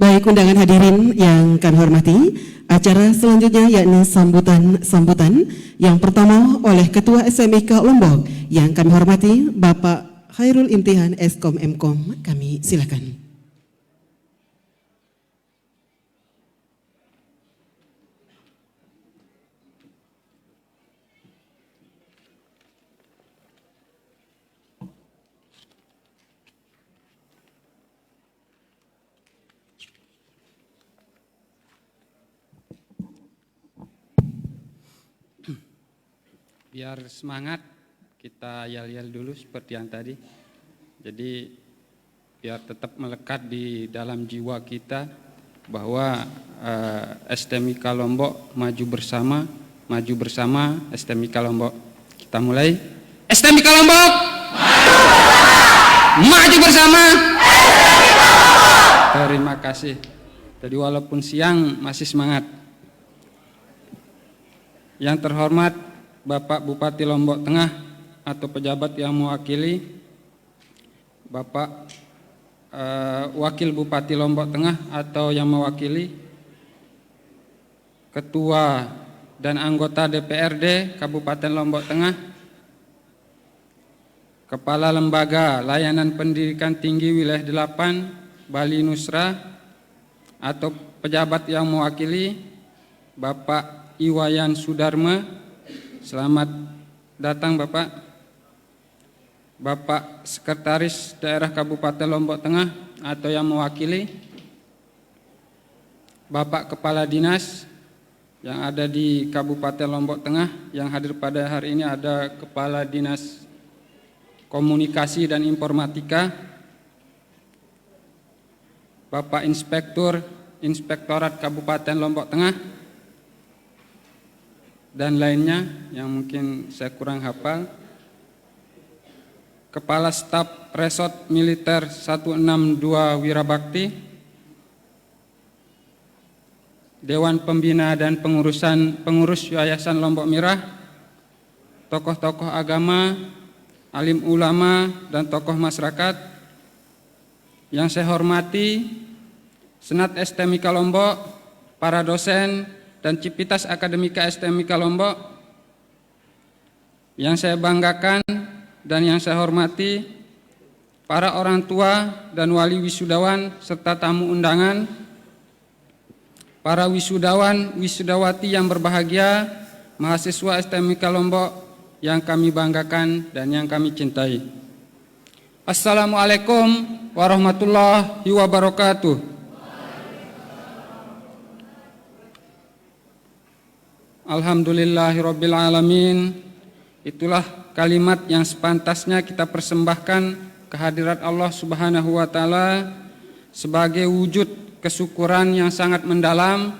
Baik undangan hadirin yang kami hormati, acara selanjutnya yakni sambutan yang pertama oleh Ketua SMIK Lombok yang kami hormati Bapak Khairul Imtihan Eskom Mkom. Kami silakan. Biar semangat, kita yel-yel dulu seperti yang tadi. Jadi biar tetap melekat di dalam jiwa kita bahwa STMIK Lombok maju bersama STMIK Lombok. Kita mulai. STMIK Lombok maju bersama. Terima kasih. Jadi walaupun siang masih semangat. Yang terhormat Bapak Bupati Lombok Tengah atau pejabat yang mewakili, Bapak Wakil Bupati Lombok Tengah atau yang mewakili, Ketua dan anggota DPRD Kabupaten Lombok Tengah, Kepala Lembaga Layanan Pendidikan Tinggi Wilayah 8 Bali Nusra atau pejabat yang mewakili, Bapak Iwayan Sudarma. Selamat datang Bapak. Bapak Sekretaris Daerah Kabupaten Lombok Tengah atau yang mewakili, Bapak Kepala Dinas yang ada di Kabupaten Lombok Tengah. Yang hadir pada hari ini ada Kepala Dinas Komunikasi dan Informatika, Bapak Inspektorat Kabupaten Lombok Tengah, dan lainnya yang mungkin saya kurang hafal. Kepala Staf Resort Militer 162 Wirabakti, Dewan Pembina dan Pengurus Yayasan Lombok Merah, tokoh-tokoh agama, alim ulama, dan tokoh masyarakat. Yang saya hormati Senat STMIK Lombok, para dosen, dan Civitas Akademika STMIK Lombok. Yang saya banggakan dan yang saya hormati para orang tua dan wali wisudawan serta tamu undangan, para wisudawan, wisudawati yang berbahagia, mahasiswa STMIK Lombok yang kami banggakan dan yang kami cintai. Assalamualaikum warahmatullahi wabarakatuh. Alhamdulillahirabbil alamin. Itulah kalimat yang sepantasnya kita persembahkan kehadirat Allah Subhanahu wa taala sebagai wujud kesyukuran yang sangat mendalam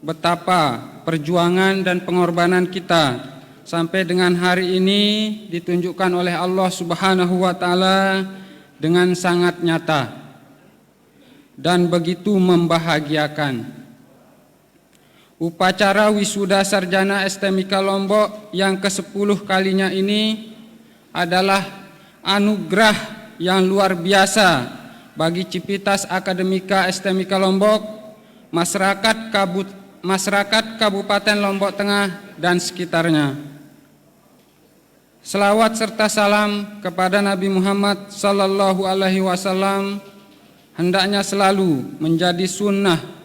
betapa perjuangan dan pengorbanan kita sampai dengan hari ini ditunjukkan oleh Allah Subhanahu wa taala dengan sangat nyata dan begitu membahagiakan. Upacara wisuda sarjana STMIK Lombok yang ke-10 kalinya ini adalah anugerah yang luar biasa bagi Civitas Akademika STMIK Lombok, masyarakat Kabupaten Lombok Tengah dan sekitarnya. Selawat serta salam kepada Nabi Muhammad sallallahu alaihi wasallam hendaknya selalu menjadi sunnah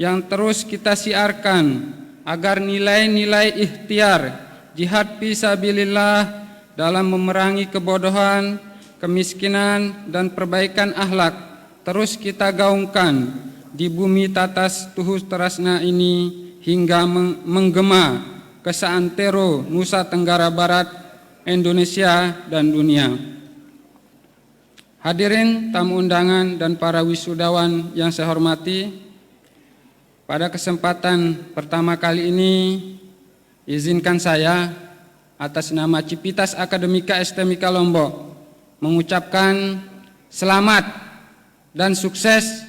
yang terus kita siarkan agar nilai-nilai ikhtiar jihad fisabilillah dalam memerangi kebodohan, kemiskinan, dan perbaikan akhlak terus kita gaungkan di bumi tatas tuhus terasna ini hingga menggema ke seantero Nusa Tenggara Barat, Indonesia, dan dunia. Hadirin tamu undangan dan para wisudawan yang saya hormati, pada kesempatan pertama kali ini, izinkan saya atas nama Civitas Akademika STMIK Lombok mengucapkan selamat dan sukses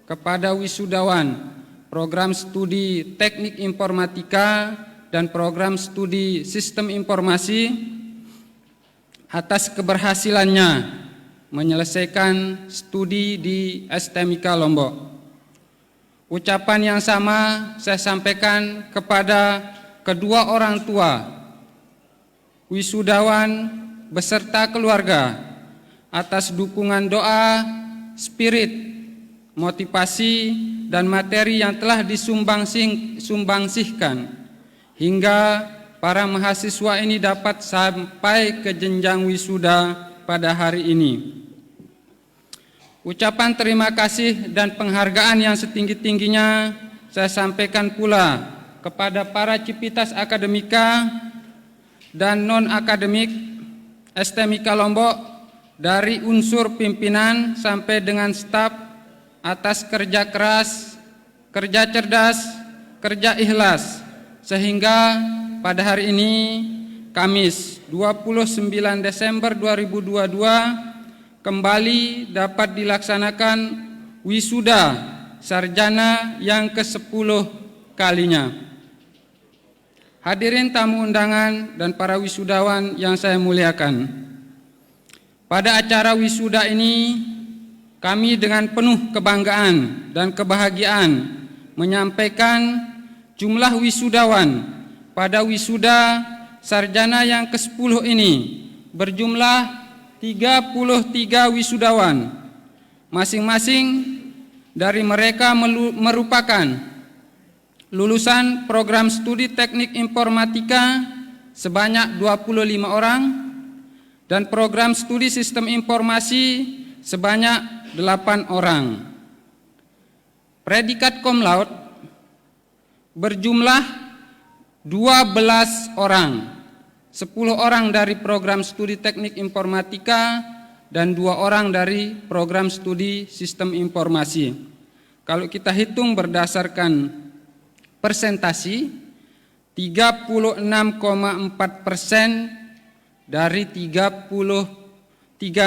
kepada wisudawan program studi Teknik Informatika dan program studi Sistem Informasi atas keberhasilannya menyelesaikan studi di STMIK Lombok. Ucapan yang sama saya sampaikan kepada kedua orang tua wisudawan beserta keluarga atas dukungan doa, spirit, motivasi, dan materi yang telah disumbangsihkan hingga para mahasiswa ini dapat sampai ke jenjang wisuda pada hari ini. Ucapan terima kasih dan penghargaan yang setinggi-tingginya saya sampaikan pula kepada para civitas akademika dan non-akademik STMIK Lombok dari unsur pimpinan sampai dengan staf atas kerja keras, kerja cerdas, kerja ikhlas, sehingga pada hari ini Kamis 29 Desember 2022 kembali dapat dilaksanakan wisuda sarjana yang ke-10 kalinya. Hadirin tamu undangan dan para wisudawan yang saya muliakan. Pada acara wisuda ini, kami dengan penuh kebanggaan dan kebahagiaan menyampaikan jumlah wisudawan pada wisuda sarjana yang ke-10 ini berjumlah 33 wisudawan. Masing-masing dari mereka merupakan lulusan program studi teknik informatika sebanyak 25 orang dan program studi sistem informasi sebanyak 8 orang. Predikat cum laude berjumlah 12 orang. 10 orang dari program studi teknik informatika dan 2 orang dari program studi sistem informasi. Kalau kita hitung berdasarkan persentasi, 36,4% dari 33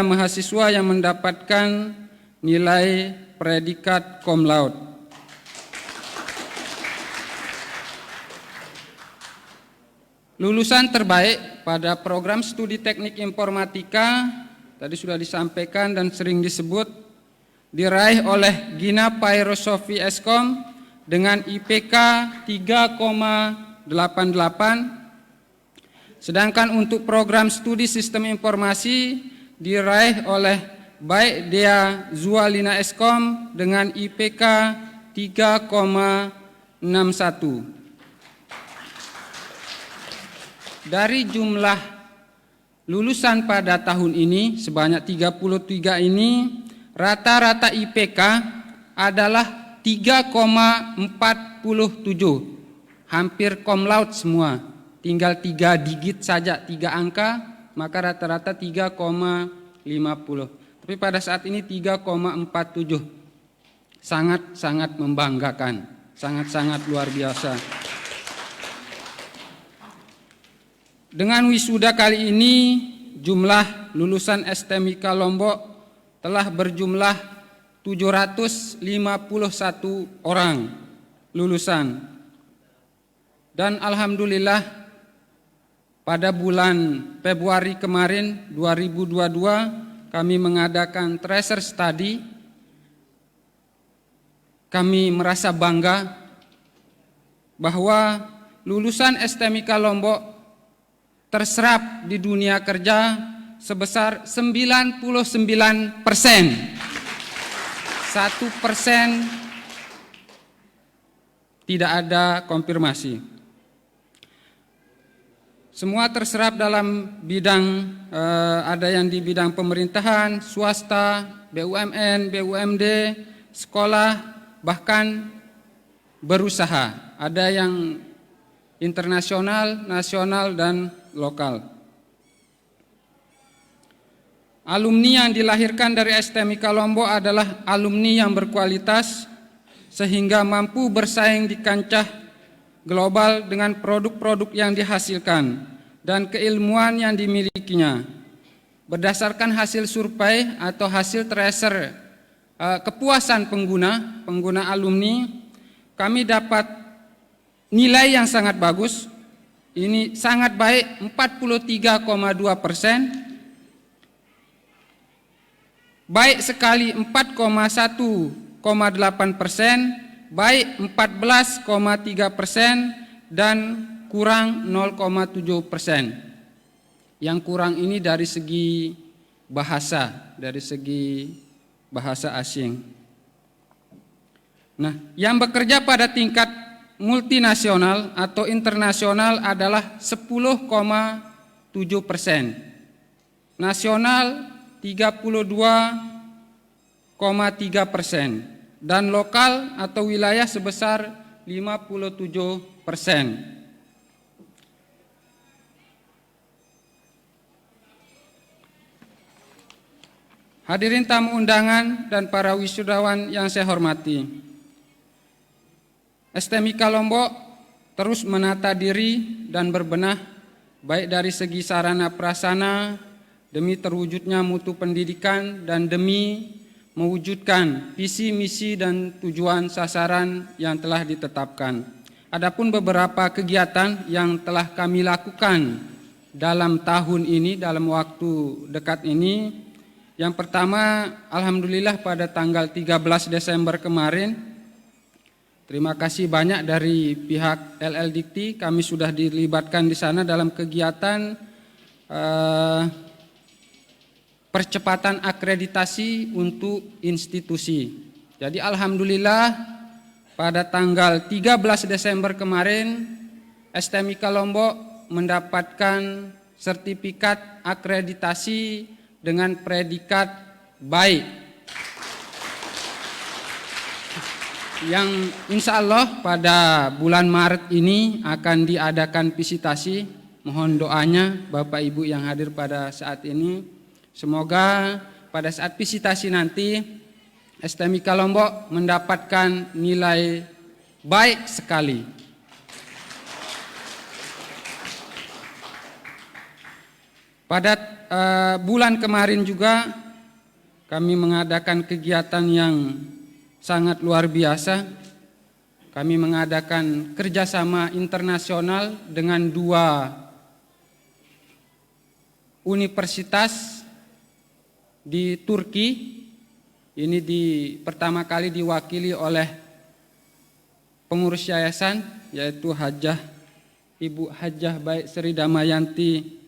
mahasiswa yang mendapatkan nilai predikat cum laude. Lulusan terbaik pada program studi teknik informatika tadi sudah disampaikan dan sering disebut diraih oleh Gina Pairosofi Eskom dengan IPK 3,88. Sedangkan untuk program studi sistem informasi diraih oleh Baik Dea Zualina Eskom dengan IPK 3,61. Dari jumlah lulusan pada tahun ini sebanyak 33 ini, rata-rata IPK adalah 3,47, hampir cum laude semua, tinggal 3 digit saja, 3 angka, maka rata-rata 3,50. Tapi pada saat ini 3,47, sangat-sangat membanggakan, sangat-sangat luar biasa. Dengan wisuda kali ini, jumlah lulusan STMIK Lombok telah berjumlah 751 orang lulusan. Dan alhamdulillah pada bulan Februari kemarin 2022 kami mengadakan tracer study. Kami merasa bangga bahwa lulusan STMIK Lombok terserap di dunia kerja sebesar 99%. 1% tidak ada konfirmasi. Semua terserap dalam bidang, ada yang di bidang pemerintahan, swasta, BUMN, BUMD, sekolah, bahkan berusaha. Ada yang internasional, nasional, dan lokal. Alumni yang dilahirkan dari STMIK Lombok adalah alumni yang berkualitas sehingga mampu bersaing di kancah global dengan produk-produk yang dihasilkan dan keilmuan yang dimilikinya. Berdasarkan hasil survei atau hasil tracer kepuasan pengguna alumni, kami dapat nilai yang sangat bagus. Ini sangat baik, 43,2%. Baik sekali 4,1,8%, baik 14,3% dan kurang 0,7%. Yang kurang ini dari segi bahasa, asing. Nah, yang bekerja pada tingkat multinasional atau internasional adalah 10,7%, nasional 32,3%, dan lokal atau wilayah sebesar 57%. Hadirin tamu undangan dan para wisudawan yang saya hormati, STMIK Lombok terus menata diri dan berbenah baik dari segi sarana prasarana demi terwujudnya mutu pendidikan dan demi mewujudkan visi, misi, dan tujuan sasaran yang telah ditetapkan. Adapun beberapa kegiatan yang telah kami lakukan dalam tahun ini, dalam waktu dekat ini, yang pertama, alhamdulillah pada tanggal 13 Desember kemarin, terima kasih banyak dari pihak LL Dikti, kami sudah dilibatkan di sana dalam kegiatan percepatan akreditasi untuk institusi. Jadi alhamdulillah pada tanggal 13 Desember kemarin STMIK Lombok mendapatkan sertifikat akreditasi dengan predikat baik, yang insya Allah pada bulan Maret ini akan diadakan visitasi. Mohon doanya Bapak Ibu yang hadir pada saat ini, semoga pada saat visitasi nanti STMIK Lombok mendapatkan nilai baik sekali. Pada bulan kemarin juga kami mengadakan kegiatan yang sangat luar biasa. Kami mengadakan kerjasama internasional dengan 2 universitas di Turki. Ini pertama kali diwakili oleh pengurus yayasan, yaitu Ibu Hajjah Baik Sri Damayanti.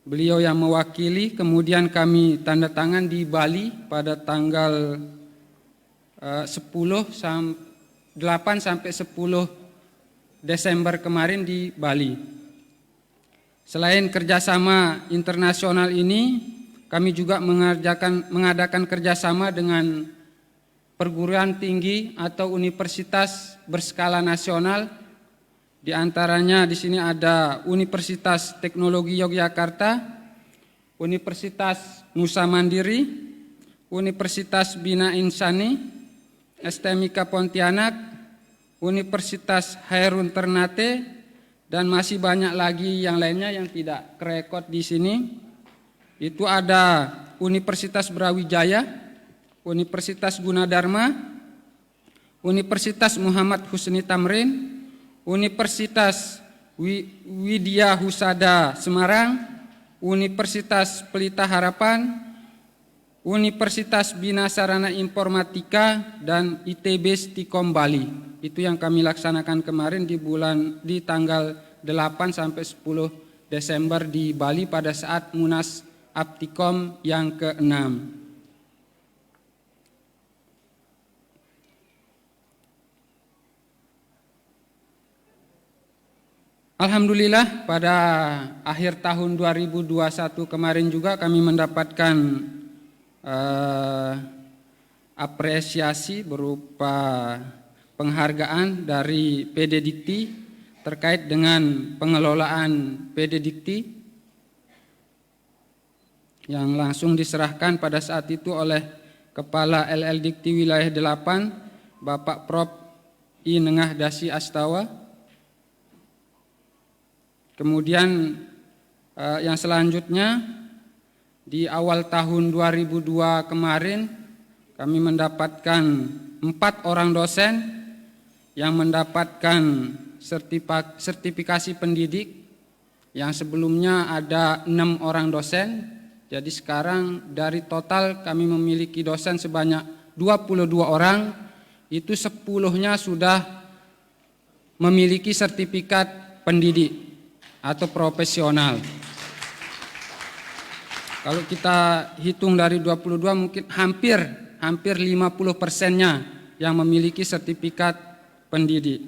Beliau yang mewakili. Kemudian kami tanda tangan di Bali pada tanggal 8 sampai 10 Desember kemarin di Bali. Selain kerjasama internasional ini, kami juga mengadakan kerjasama dengan perguruan tinggi atau universitas berskala nasional. Di antaranya di sini ada Universitas Teknologi Yogyakarta, Universitas Nusa Mandiri, Universitas Bina Insani, STMIK Pontianak, Universitas Hairun Ternate, dan masih banyak lagi yang lainnya yang tidak kerekod di sini. Itu ada Universitas Brawijaya, Universitas Gunadarma, Universitas Muhammad Husni Tamrin, Universitas Widya Husada Semarang, Universitas Pelita Harapan, Universitas Bina Sarana Informatika, dan ITB Stikom Bali. Itu yang kami laksanakan kemarin di tanggal 8 sampai 10 Desember di Bali pada saat Munas Aptikom yang ke-6. Alhamdulillah pada akhir tahun 2021 kemarin juga kami mendapatkan apresiasi berupa penghargaan dari PD Dikti terkait dengan pengelolaan PD Dikti yang langsung diserahkan pada saat itu oleh Kepala LL Dikti Wilayah 8, Bapak Prof. I. Nengah Dasi Astawa. Kemudian yang selanjutnya di awal tahun 2002 kemarin kami mendapatkan 4 orang dosen yang mendapatkan sertifikasi pendidik, yang sebelumnya ada 6 orang dosen. Jadi sekarang dari total kami memiliki dosen sebanyak 22 orang, itu 10-nya sudah memiliki sertifikat pendidik atau profesional. Kalau kita hitung dari 22 mungkin hampir 50%-nya yang memiliki sertifikat pendidik.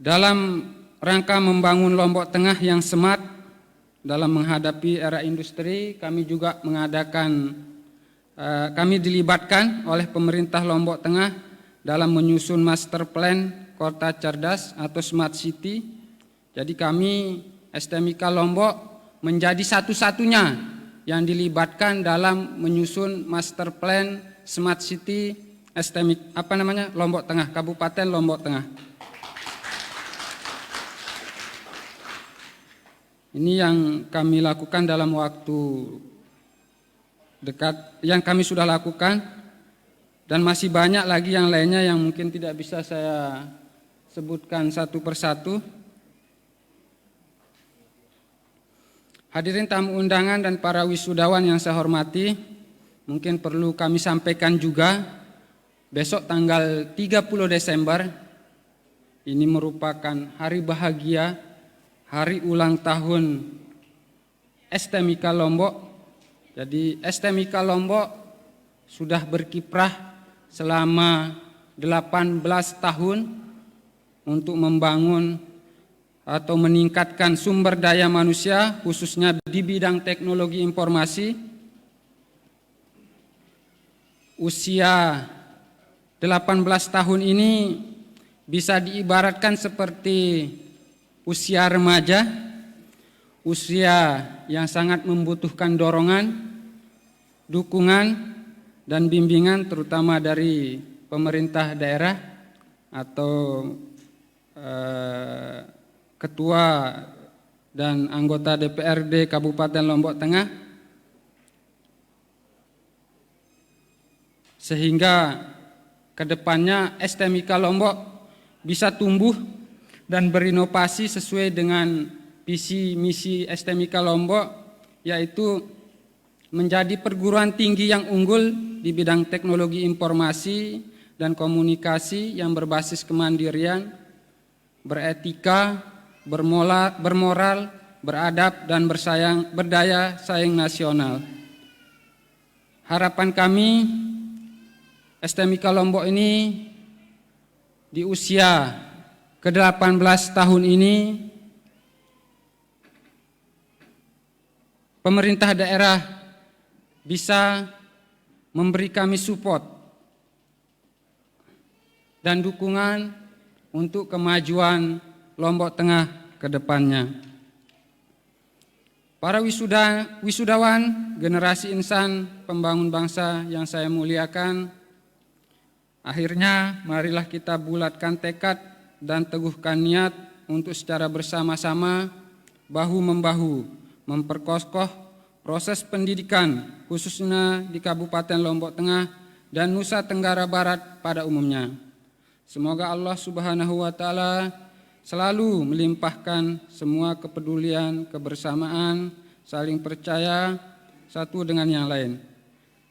Dalam rangka membangun Lombok Tengah yang smart dalam menghadapi era industri, kami juga kami dilibatkan oleh pemerintah Lombok Tengah dalam menyusun master plan kota cerdas atau smart city. Jadi kami STMIK Lombok menjadi satu-satunya yang dilibatkan dalam menyusun master plan smart city Lombok Tengah, Kabupaten Lombok Tengah. Ini yang kami lakukan dalam waktu dekat, yang kami sudah lakukan, dan masih banyak lagi yang lainnya yang mungkin tidak bisa saya sebutkan satu persatu. Hadirin tamu undangan dan para wisudawan yang saya hormati, mungkin perlu kami sampaikan juga, besok tanggal 30 Desember, ini merupakan hari bahagia, hari ulang tahun STMIK Lombok. Jadi STMIK Lombok sudah berkiprah selama 18 tahun untuk membangun atau meningkatkan sumber daya manusia, khususnya di bidang teknologi informasi. Usia 18 tahun ini bisa diibaratkan seperti usia remaja, usia yang sangat membutuhkan dorongan, dukungan, dan bimbingan terutama dari pemerintah daerah atau ketua dan anggota DPRD Kabupaten Lombok Tengah, sehingga kedepannya STMIK Lombok bisa tumbuh dan berinovasi sesuai dengan visi misi STMIK Lombok, yaitu menjadi perguruan tinggi yang unggul di bidang teknologi informasi dan komunikasi yang berbasis kemandirian, beretika, bermoral, beradab, dan berdaya saing nasional. Harapan kami STMIK Lombok ini di usia ke-18 tahun ini, pemerintah daerah bisa memberi kami support dan dukungan untuk kemajuan Lombok Tengah ke depannya. Para wisudawan, generasi insan pembangun bangsa yang saya muliakan, akhirnya marilah kita bulatkan tekad dan teguhkan niat untuk secara bersama-sama, bahu-membahu, memperkokoh proses pendidikan khususnya di Kabupaten Lombok Tengah dan Nusa Tenggara Barat pada umumnya. Semoga Allah Subhanahu wa Ta'ala selalu melimpahkan semua kepedulian, kebersamaan, saling percaya satu dengan yang lain,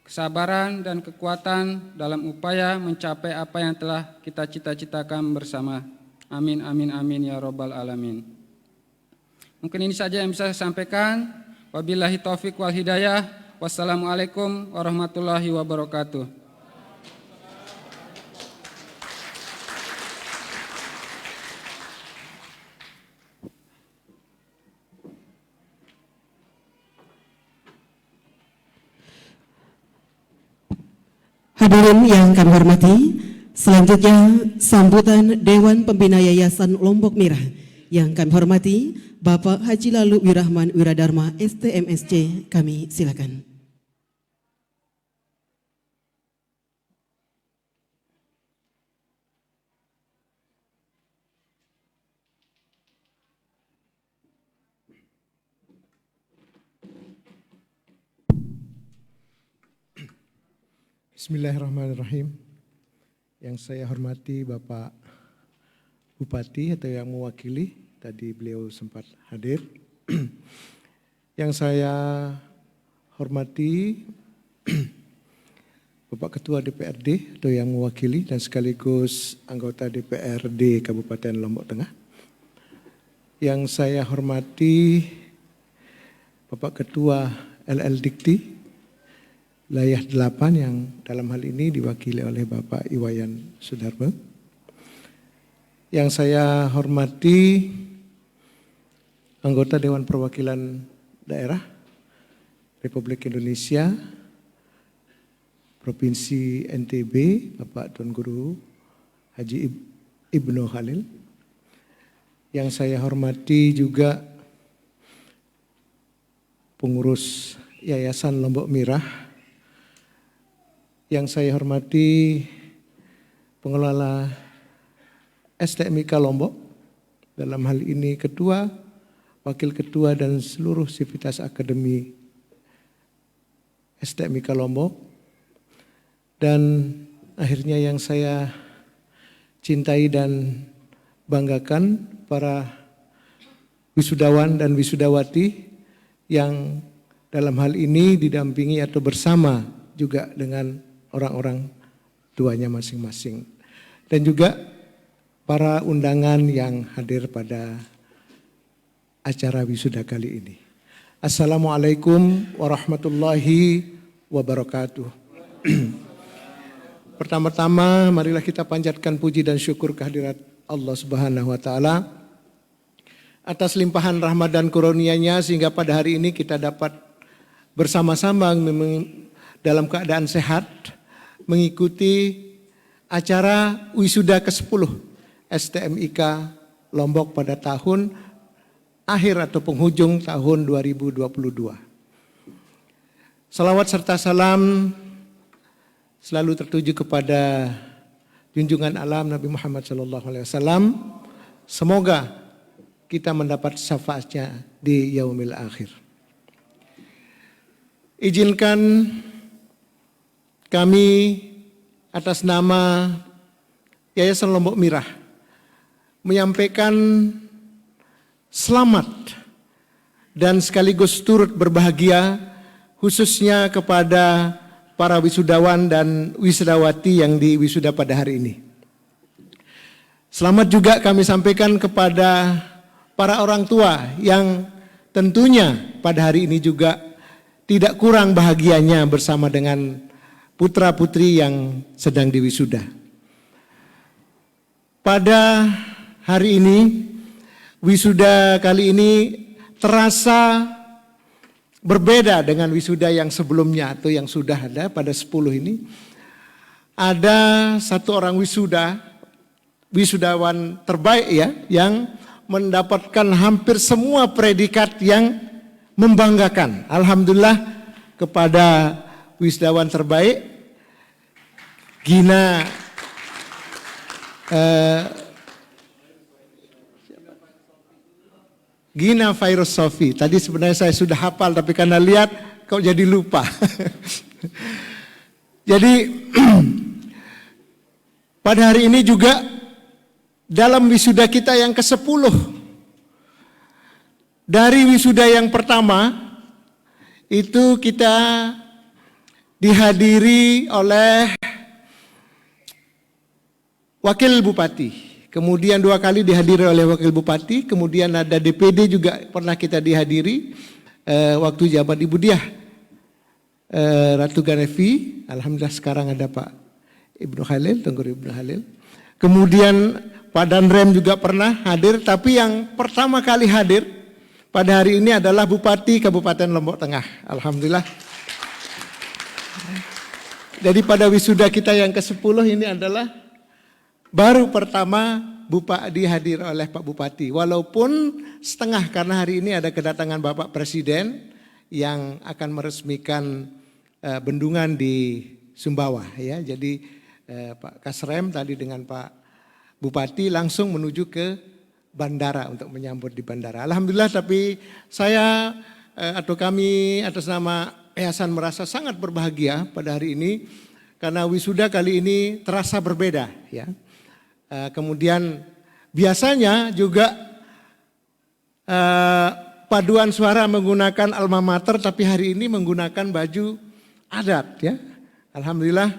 kesabaran dan kekuatan dalam upaya mencapai apa yang telah kita cita-citakan bersama. Amin, amin, amin ya Rabbal Alamin. Mungkin ini saja yang bisa saya sampaikan. Wabillahi taufiq wal hidayah. Wassalamualaikum warahmatullahi wabarakatuh. Hadirin yang kami hormati, selanjutnya sambutan Dewan Pembina Yayasan Lombok Merah yang kami hormati Bapak Haji Lalu Wirahman Wiradharma STMSC, kami silakan. Bismillahirrahmanirrahim. Yang saya hormati Bapak Bupati atau yang mewakili, tadi beliau sempat hadir. Yang saya hormati Bapak Ketua DPRD atau yang mewakili dan sekaligus anggota DPRD Kabupaten Lombok Tengah. Yang saya hormati Bapak Ketua LL Dikti Wilayah 8 yang dalam hal ini diwakili oleh Bapak Iwayan Sudarmo. Yang saya hormati anggota Dewan Perwakilan Daerah Republik Indonesia Provinsi NTB, Bapak Tuan Guru Haji Ibnu Khalil. Yang saya hormati juga pengurus Yayasan Lombok Mirah. Yang saya hormati pengelola STMIK Lombok, dalam hal ini ketua, wakil ketua dan seluruh sivitas akademi STMIK Lombok. Dan akhirnya yang saya cintai dan banggakan para wisudawan dan wisudawati yang dalam hal ini didampingi atau bersama juga dengan orang-orang tuanya masing-masing. Dan juga para undangan yang hadir pada acara wisuda kali ini. Assalamualaikum warahmatullahi wabarakatuh. Pertama-tama marilah kita panjatkan puji dan syukur kehadirat Allah Subhanahu wa taala atas limpahan rahmat dan karunia-Nya sehingga pada hari ini kita dapat bersama-sama dalam keadaan sehat mengikuti acara wisuda ke-10 STMIK Lombok pada tahun akhir atau penghujung tahun 2022. Salawat serta salam selalu tertuju kepada junjungan alam Nabi Muhammad SAW. Semoga kita mendapat syafaatnya di yaumil akhir. Izinkan kami atas nama Yayasan Lombok Mirah menyampaikan selamat dan sekaligus turut berbahagia khususnya kepada para wisudawan dan wisudawati yang diwisuda pada hari ini. Selamat juga kami sampaikan kepada para orang tua yang tentunya pada hari ini juga tidak kurang bahagianya bersama dengan putra-putri yang sedang diwisuda. Pada hari ini, wisuda kali ini terasa berbeda dengan wisuda yang sebelumnya atau yang sudah ada pada 10 ini. Ada satu orang wisudawan terbaik ya, yang mendapatkan hampir semua predikat yang membanggakan. Alhamdulillah kepada wisudawan terbaik Gina Virus Sofi. Tadi sebenarnya saya sudah hafal tapi karena lihat kok jadi lupa. Jadi pada hari ini juga dalam wisuda kita yang ke-10 dari wisuda yang pertama itu kita dihadiri oleh wakil bupati. Kemudian 2 kali dihadiri oleh wakil bupati, kemudian ada DPD juga pernah kita dihadiri waktu jabat Ibu Diah Ratu Ganevi. Alhamdulillah sekarang ada Pak Ibnu Khalil, Tuan Guru Ibnu Khalil. Kemudian Pak Danrem juga pernah hadir, tapi yang pertama kali hadir pada hari ini adalah Bupati Kabupaten Lombok Tengah. Alhamdulillah. Jadi pada wisuda kita yang ke-10 ini adalah baru pertama dihadir oleh Pak Bupati. Walaupun setengah karena hari ini ada kedatangan Bapak Presiden yang akan meresmikan bendungan di Sumbawa ya. Jadi Pak Kasrem tadi dengan Pak Bupati langsung menuju ke bandara untuk menyambut di bandara. Alhamdulillah, tapi saya atau kami atas nama Yayasan merasa sangat berbahagia pada hari ini karena wisuda kali ini terasa berbeda ya. Kemudian biasanya juga paduan suara menggunakan alma mater, tapi hari ini menggunakan baju adat ya. Alhamdulillah.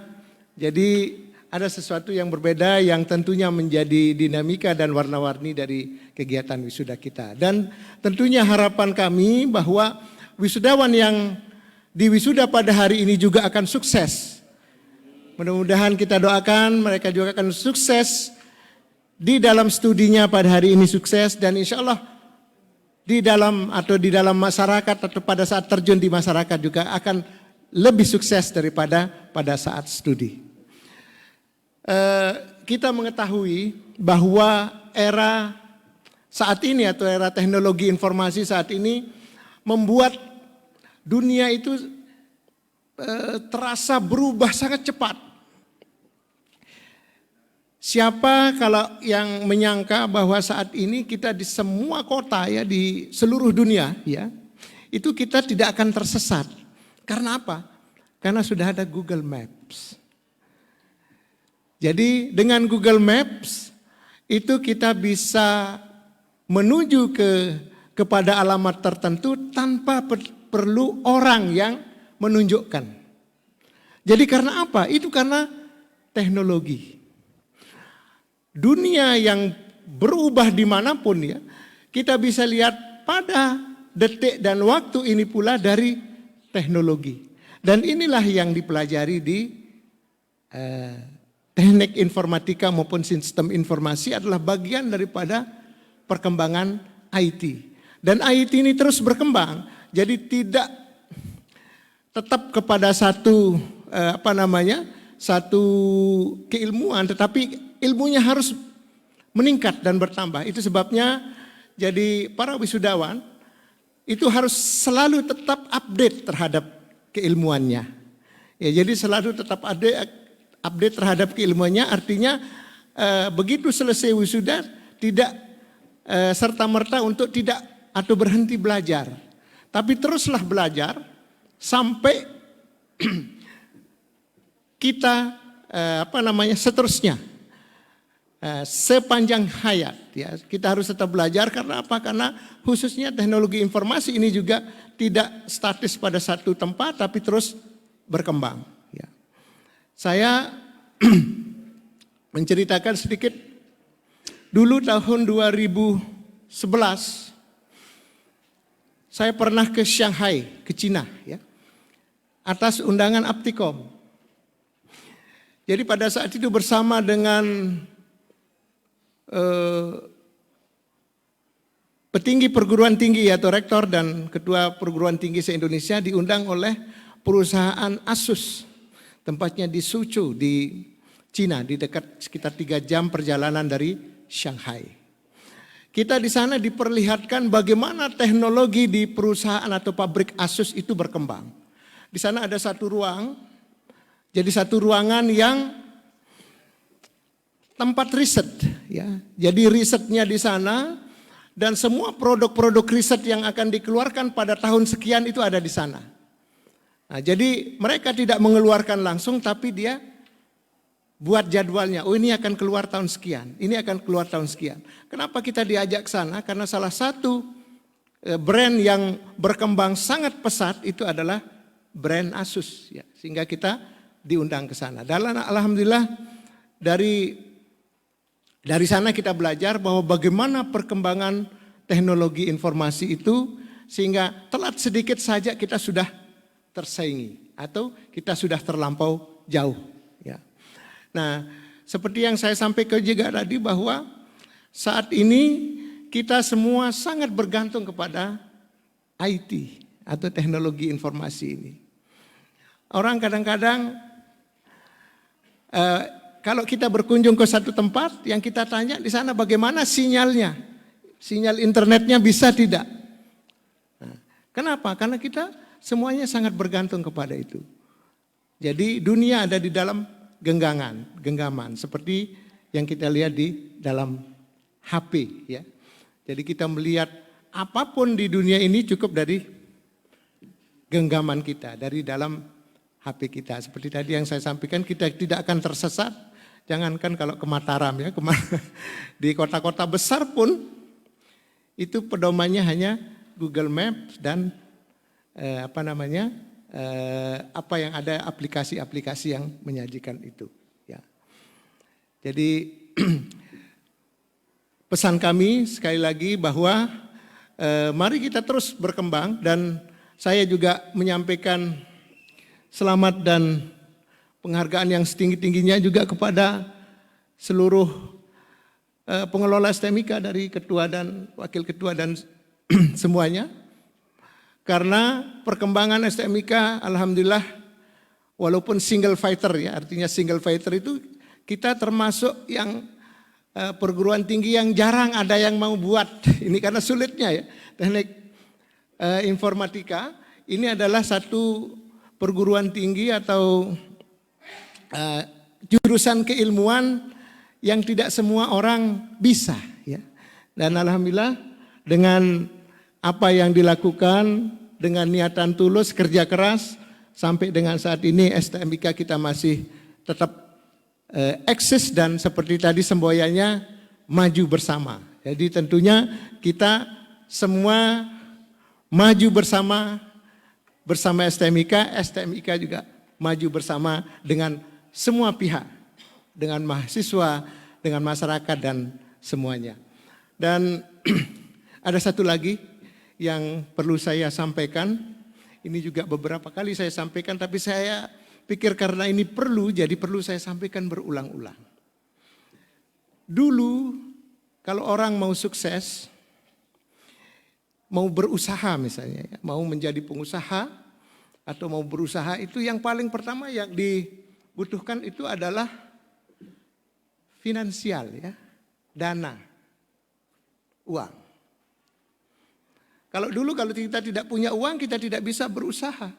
Jadi ada sesuatu yang berbeda yang tentunya menjadi dinamika dan warna-warni dari kegiatan wisuda kita. Dan tentunya harapan kami bahwa wisudawan yang diwisuda pada hari ini juga akan sukses. Mudah-mudahan kita doakan mereka juga akan sukses di dalam studinya pada hari ini, sukses, dan insya Allah di dalam masyarakat atau pada saat terjun di masyarakat juga akan lebih sukses daripada pada saat studi. Kita mengetahui bahwa era saat ini atau era teknologi informasi saat ini membuat dunia itu terasa berubah sangat cepat. Siapa kalau yang menyangka bahwa saat ini kita di semua kota ya, di seluruh dunia ya, itu kita tidak akan tersesat. Karena apa? Karena sudah ada Google Maps. Jadi dengan Google Maps itu kita bisa menuju kepada alamat tertentu tanpa perlu orang yang menunjukkan. Jadi karena apa? Itu karena teknologi. Dunia yang berubah dimanapun ya, kita bisa lihat pada detik dan waktu ini pula dari teknologi. Dan inilah yang dipelajari di teknik informatika maupun sistem informasi adalah bagian daripada perkembangan IT. Dan IT ini terus berkembang, jadi tidak tetap kepada satu satu keilmuan, tetapi ilmunya harus meningkat dan bertambah. Itu sebabnya jadi para wisudawan itu harus selalu tetap update terhadap keilmuannya. Ya, jadi selalu tetap update terhadap keilmuannya, artinya begitu selesai wisuda tidak serta-merta untuk tidak atau berhenti belajar. Tapi teruslah belajar sampai kita seterusnya. Sepanjang hayat ya, kita harus tetap belajar. Karena apa? Karena khususnya teknologi informasi ini juga tidak statis pada satu tempat tapi terus berkembang ya. Saya menceritakan sedikit dulu tahun 2011 saya pernah ke Shanghai, ke Cina ya, atas undangan Aptikom. Jadi pada saat itu bersama dengan petinggi perguruan tinggi atau rektor dan ketua perguruan tinggi se-Indonesia diundang oleh perusahaan Asus, tempatnya di Suzhou di Cina, di dekat sekitar 3 jam perjalanan dari Shanghai. Kita di sana diperlihatkan bagaimana teknologi di perusahaan atau pabrik Asus itu berkembang. Di sana ada satu ruang, jadi satu ruangan yang tempat riset ya. Jadi risetnya di sana dan semua produk-produk riset yang akan dikeluarkan pada tahun sekian itu ada di sana. Nah, jadi mereka tidak mengeluarkan langsung tapi dia buat jadwalnya. Oh, ini akan keluar tahun sekian, ini akan keluar tahun sekian. Kenapa kita diajak ke sana? Karena salah satu brand yang berkembang sangat pesat itu adalah brand Asus ya. Sehingga kita diundang ke sana. Dan alhamdulillah dari sana kita belajar bahwa bagaimana perkembangan teknologi informasi itu sehingga telat sedikit saja kita sudah tersaingi atau kita sudah terlampau jauh ya. Nah, seperti yang saya sampaikan juga tadi bahwa saat ini kita semua sangat bergantung kepada IT atau teknologi informasi ini. Orang kadang-kadang kalau kita berkunjung ke satu tempat yang kita tanya di sana bagaimana sinyalnya, sinyal internetnya bisa tidak. Nah, kenapa? Karena kita semuanya sangat bergantung kepada itu. Jadi dunia ada di dalam genggaman seperti yang kita lihat di dalam HP ya. Jadi kita melihat apapun di dunia ini cukup dari genggaman kita, dari dalam HP kita. Seperti tadi yang saya sampaikan, kita tidak akan tersesat. Jangankan kalau ke Mataram ya, di kota-kota besar pun itu pedomannya hanya Google Maps dan apa yang ada aplikasi-aplikasi yang menyajikan itu. Ya. Jadi pesan kami sekali lagi bahwa mari kita terus berkembang, dan saya juga menyampaikan selamat dan penghargaan yang setinggi-tingginya juga kepada seluruh pengelola STMIK dari ketua dan wakil ketua dan semuanya. Karena perkembangan STMIK alhamdulillah walaupun single fighter ya, artinya single fighter itu kita termasuk yang perguruan tinggi yang jarang ada yang mau buat. Ini karena sulitnya ya. Teknik informatika ini adalah satu perguruan tinggi atau jurusan keilmuan yang tidak semua orang bisa ya. Dan alhamdulillah dengan apa yang dilakukan dengan niatan tulus, kerja keras, sampai dengan saat ini STMIK kita masih tetap eksis dan seperti tadi semboyannya maju bersama. Jadi tentunya kita semua maju bersama STMIK, STMIK juga maju bersama dengan semua pihak, dengan mahasiswa, dengan masyarakat dan semuanya. Dan ada satu lagi yang perlu saya sampaikan, ini juga beberapa kali saya sampaikan, tapi saya pikir karena ini perlu, jadi perlu saya sampaikan berulang-ulang. Dulu kalau orang mau sukses, mau berusaha misalnya, mau menjadi pengusaha atau mau berusaha, itu yang paling pertama yang dibutuhkan itu adalah finansial ya, dana, uang. Kalau dulu kalau kita tidak punya uang, kita tidak bisa berusaha.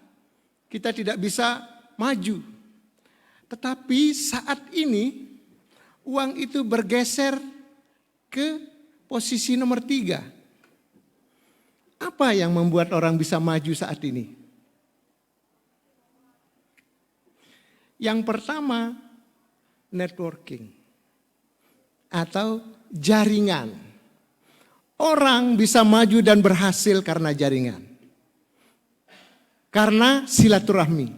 Kita tidak bisa maju. Tetapi saat ini uang itu bergeser ke posisi nomor 3. Apa yang membuat orang bisa maju saat ini? Yang pertama, networking atau jaringan. Orang bisa maju dan berhasil karena jaringan. Karena silaturahmi.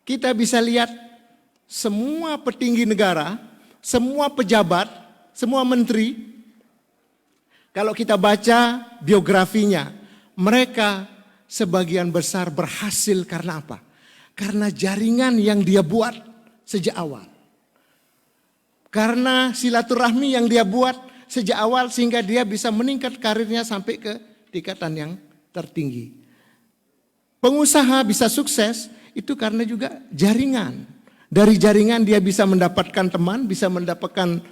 Kita bisa lihat semua petinggi negara, semua pejabat, semua menteri. Kalau kita baca biografinya, mereka sebagian besar berhasil karena apa? Karena jaringan yang dia buat sejak awal. Karena silaturahmi yang dia buat sejak awal sehingga dia bisa meningkat karirnya sampai ke tingkatan yang tertinggi. Pengusaha bisa sukses itu karena juga jaringan. Dari jaringan dia bisa mendapatkan teman, bisa mendapatkan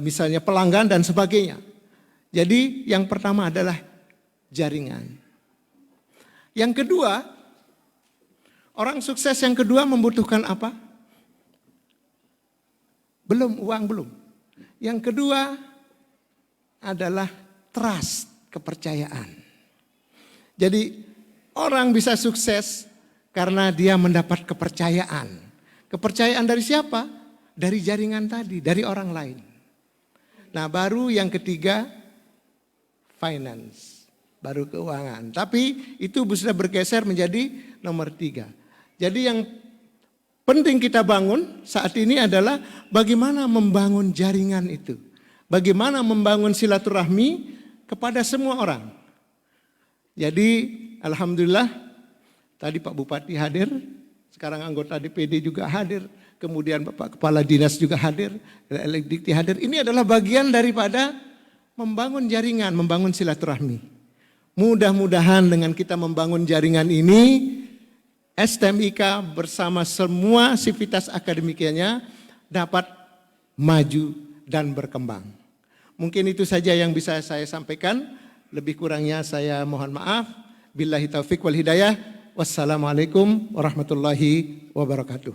misalnya pelanggan dan sebagainya. Jadi yang pertama adalah jaringan. Yang kedua, orang sukses yang kedua membutuhkan apa? Uang belum. Yang kedua adalah trust, kepercayaan. Jadi orang bisa sukses karena dia mendapat kepercayaan. Kepercayaan dari siapa? Dari jaringan tadi, dari orang lain. Nah baru yang ketiga, finance, baru keuangan. Tapi itu sudah bergeser menjadi nomor 3. Jadi yang penting kita bangun saat ini adalah bagaimana membangun jaringan itu. Bagaimana membangun silaturahmi kepada semua orang. Jadi alhamdulillah tadi Pak Bupati hadir, sekarang anggota DPD juga hadir, kemudian Bapak Kepala Dinas juga hadir, Elekdikti hadir. Ini adalah bagian daripada membangun jaringan, membangun silaturahmi. Mudah-mudahan dengan kita membangun jaringan ini, STMIK bersama semua sivitas akademikanya dapat maju dan berkembang. Mungkin itu saja yang bisa saya sampaikan. Lebih kurangnya saya mohon maaf. Billahi taufiq wal hidayah. Wassalamualaikum warahmatullahi wabarakatuh.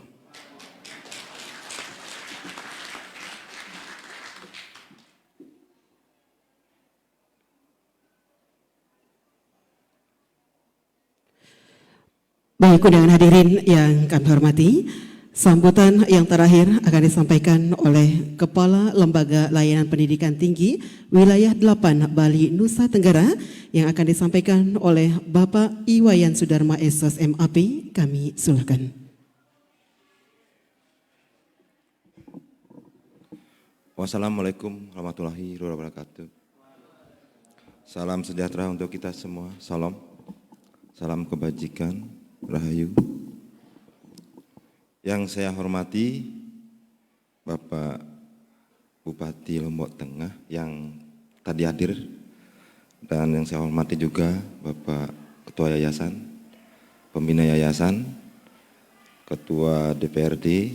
Baik, undangan hadirin yang kami hormati, Sambutan yang terakhir akan disampaikan oleh Kepala Lembaga Layanan Pendidikan Tinggi Wilayah 8 Bali Nusa Tenggara yang akan disampaikan oleh Bapak Iwayan Sudarma SOS MAP. Kami silakan. Wassalamualaikum warahmatullahi wabarakatuh. Salam sejahtera untuk kita semua. Salam. Salam kebajikan, rahayu. Yang saya hormati Bapak Bupati Lombok Tengah yang tadi hadir, dan yang saya hormati juga Bapak Ketua Yayasan, Pembina Yayasan, Ketua DPRD,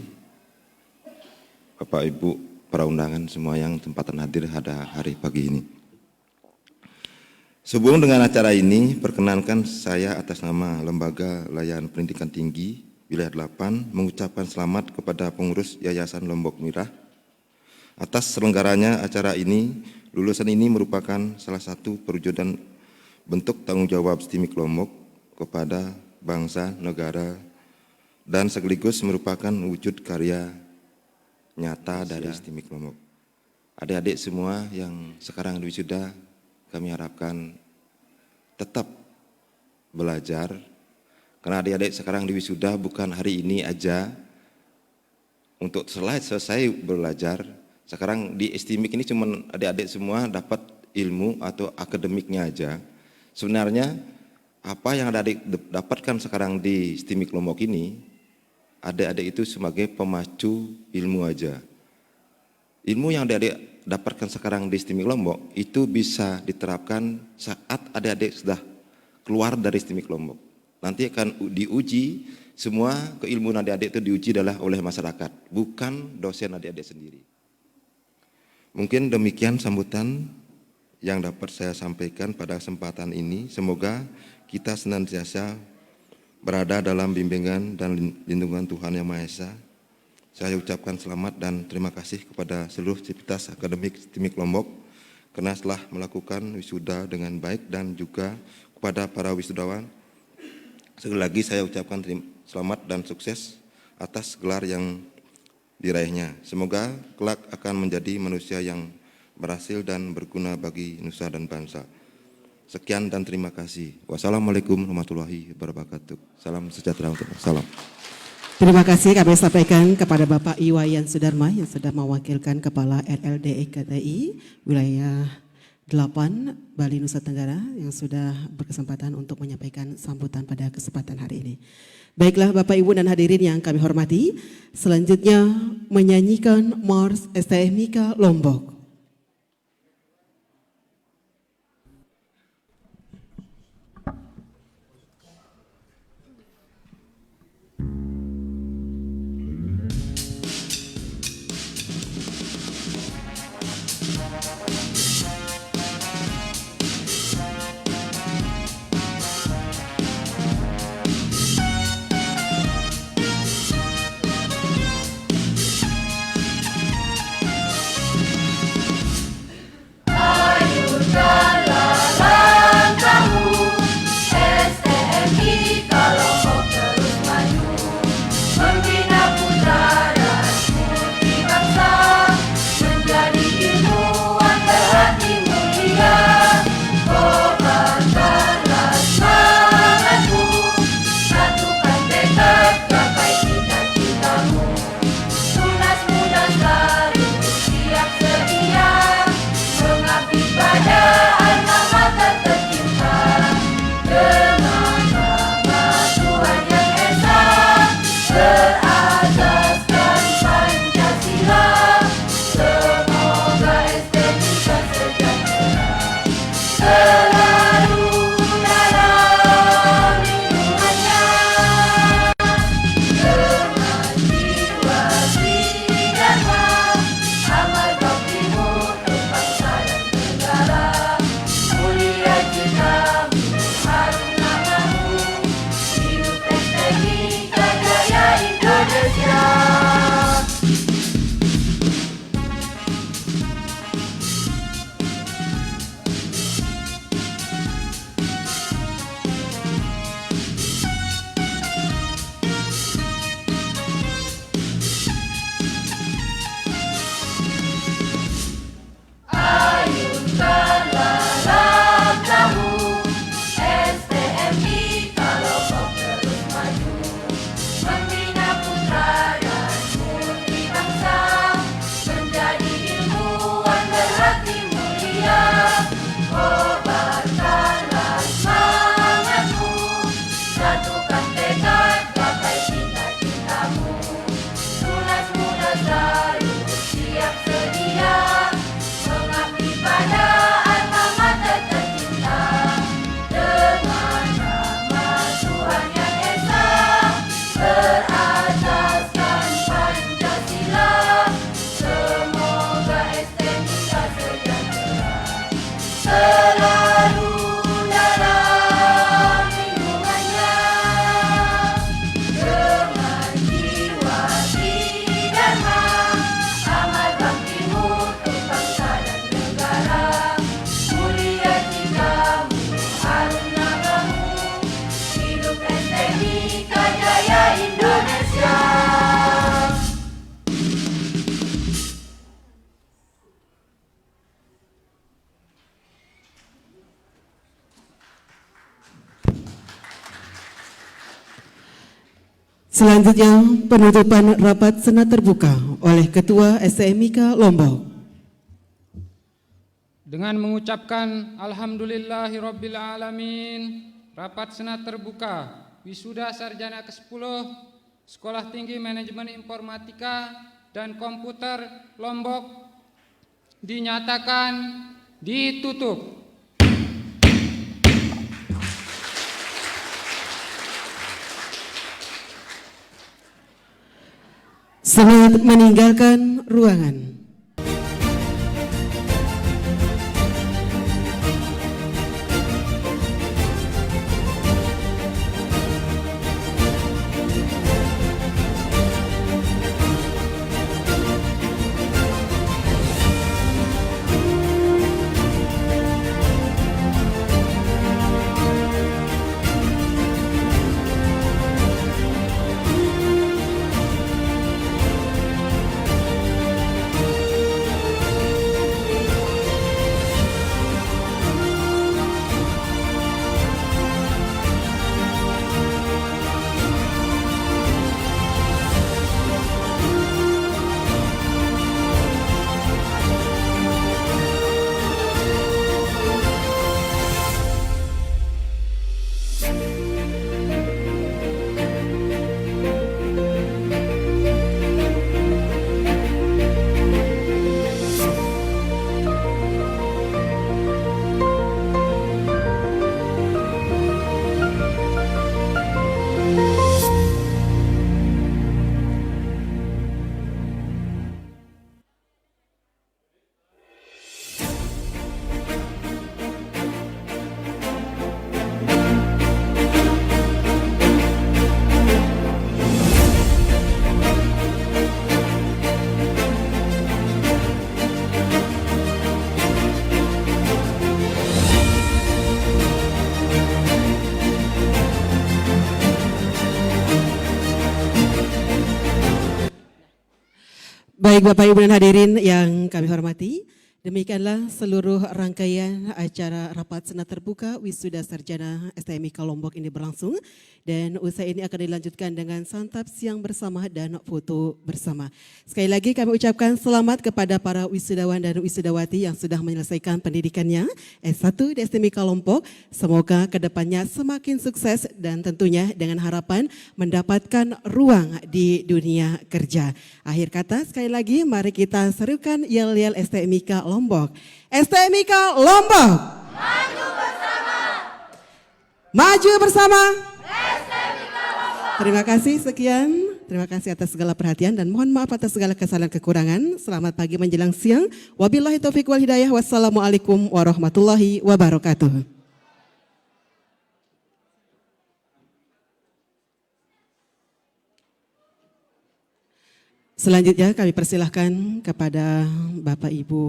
Bapak Ibu para undangan semua yang tempatan hadir pada hari pagi ini. Sehubungan dengan acara ini, perkenankan saya atas nama Lembaga Layanan Pendidikan Tinggi Wilayah 8 mengucapkan selamat kepada pengurus Yayasan Lombok Merah atas selenggaranya acara ini. Lulusan ini merupakan salah satu perwujudan bentuk tanggung jawab STIMIK Lombok kepada bangsa, negara, dan sekaligus merupakan wujud karya nyata dari STIMIK Lombok. Adik-adik semua yang sekarang wisuda, kami harapkan tetap belajar, karena adik-adik sekarang di wisuda bukan hari ini aja untuk selesai belajar. Sekarang di STIMIK ini cuma adik-adik semua dapat ilmu atau akademiknya aja. Sebenarnya apa yang adik dapatkan sekarang di STIMIK Lombok ini, adik-adik itu sebagai pemacu ilmu aja. Ilmu yang adik-adik dapatkan sekarang di STIMIK Lombok itu bisa diterapkan saat adik-adik sudah keluar dari STIMIK Lombok. Nanti akan diuji, semua keilmuan adik-adik itu diuji adalah oleh masyarakat, bukan dosen adik-adik sendiri. Mungkin demikian sambutan yang dapat saya sampaikan pada kesempatan ini. Semoga kita senantiasa berada dalam bimbingan dan lindungan Tuhan Yang Maha Esa. Saya ucapkan selamat dan terima kasih kepada seluruh sivitas akademik STIMIK Lombok karena telah melakukan wisuda dengan baik, dan juga kepada para wisudawan. Sekali lagi saya ucapkan selamat dan sukses atas gelar yang diraihnya. Semoga kelak akan menjadi manusia yang berhasil dan berguna bagi nusa dan bangsa. Sekian dan terima kasih. Wassalamualaikum warahmatullahi wabarakatuh. Salam sejahtera untuk salam. Terima kasih kami sampaikan kepada Bapak Iwayan Sudarma yang sudah mewakilkan Kepala RLDE KTI Wilayah 8 Bali Nusa Tenggara yang sudah berkesempatan untuk menyampaikan sambutan pada kesempatan hari ini. Baiklah Bapak Ibu dan hadirin yang kami hormati, selanjutnya menyanyikan Mars STMIK Lombok. Selanjutnya penutupan rapat senat terbuka oleh Ketua STMIK Lombok. Dengan mengucapkan Alhamdulillahirabbil alamin, rapat senat terbuka wisuda sarjana ke-10 Sekolah Tinggi Manajemen Informatika dan Komputer Lombok dinyatakan ditutup. Senat meninggalkan ruangan. Baik Bapak Ibu dan hadirin yang kami hormati, demikianlah seluruh rangkaian acara rapat senat terbuka wisuda sarjana STMIK Lombok ini berlangsung, dan usai ini akan dilanjutkan dengan santap siang bersama dan foto bersama. Sekali lagi kami ucapkan selamat kepada para wisudawan dan wisudawati yang sudah menyelesaikan pendidikannya S1 di STMIK Lombok. Semoga kedepannya semakin sukses dan tentunya dengan harapan mendapatkan ruang di dunia kerja. Akhir kata sekali lagi mari kita serukan yel-yel STMIK Lombok. STMIK Lombok. Maju bersama. Maju bersama. STMIK Lombok. Terima kasih sekian. Terima kasih atas segala perhatian dan mohon maaf atas segala kesalahan kekurangan. Selamat pagi menjelang siang. Wabillahi taufiq wal hidayah. Wassalamualaikum warahmatullahi wabarakatuh. Selanjutnya kami persilahkan kepada Bapak Ibu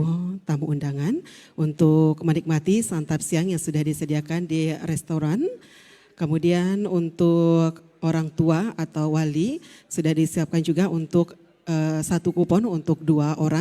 tamu undangan untuk menikmati santap siang yang sudah disediakan di restoran. Kemudian untuk orang tua atau wali sudah disiapkan juga untuk 1 kupon untuk 2 orang.